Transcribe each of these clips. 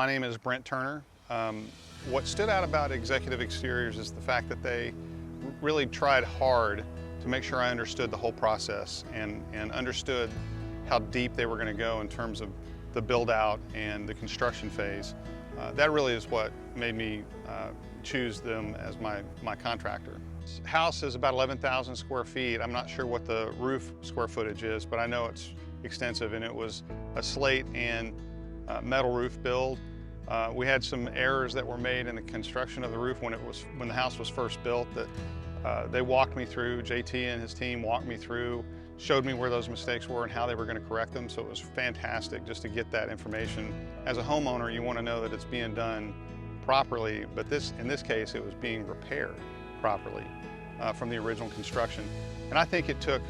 My name is Brent Turner. What stood out about Executive Exteriors is the fact that they really tried hard to make sure I understood the whole process and understood how deep they were going to go in terms of the build out and the construction phase. That really is what made me choose them as my contractor. This house is about 11,000 square feet. I'm not sure what the roof square footage is, but I know it's extensive, and it was a slate and metal roof build. We had some errors that were made in the construction of the roof when the house was first built that they walked me through. JT and his team walked me through, showed me where those mistakes were and how they were going to correct them. So it was fantastic just to get that information. As a homeowner, you want to know that it's being done properly, but in this case, it was being repaired properly from the original construction. And I think it took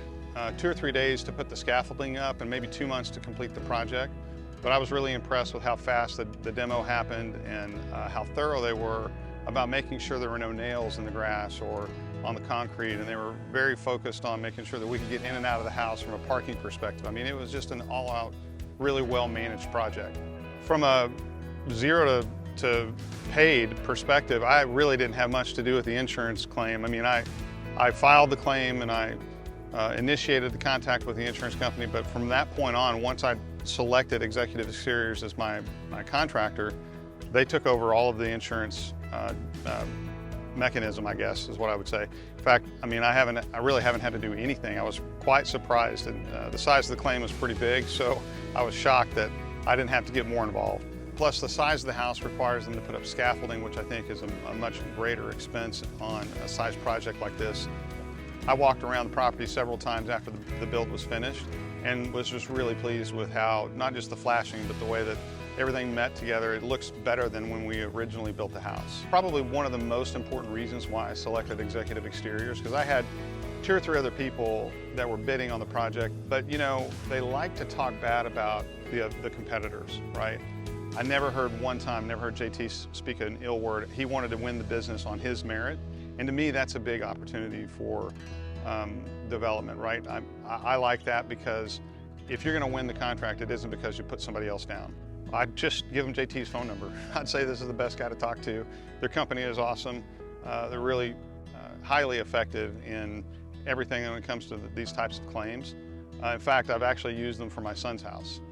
2 or 3 days to put the scaffolding up and maybe 2 months to complete the project. But I was really impressed with how fast the demo happened and how thorough they were about making sure there were no nails in the grass or on the concrete, and they were very focused on making sure that we could get in and out of the house from a parking perspective. I mean, it was just an all-out, really well-managed project. From a zero to paid perspective, I really didn't have much to do with the insurance claim. I mean, I filed the claim and I initiated the contact with the insurance company, but from that point on, once I selected Executive Exteriors as my contractor, they took over all of the insurance mechanism, I guess, is what I would say. In fact, I mean, I really haven't had to do anything. I was quite surprised, and the size of the claim was pretty big, so I was shocked that I didn't have to get more involved. Plus, the size of the house requires them to put up scaffolding, which I think is a much greater expense on a size project like this. I walked around the property several times after the build was finished and was just really pleased with how, not just the flashing, but the way that everything met together. It looks better than when we originally built the house. Probably one of the most important reasons why I selected Executive Exteriors, because I had 2 or 3 other people that were bidding on the project, but you know, they like to talk bad about the competitors, right? I never heard JT speak an ill word. He wanted to win the business on his merit. And to me, that's a big opportunity for development, right? I like that, because if you're going to win the contract, it isn't because you put somebody else down. I'd just give them JT's phone number. I'd say this is the best guy to talk to. Their company is awesome. They're really highly effective in everything when it comes to these types of claims. In fact, I've actually used them for my son's house.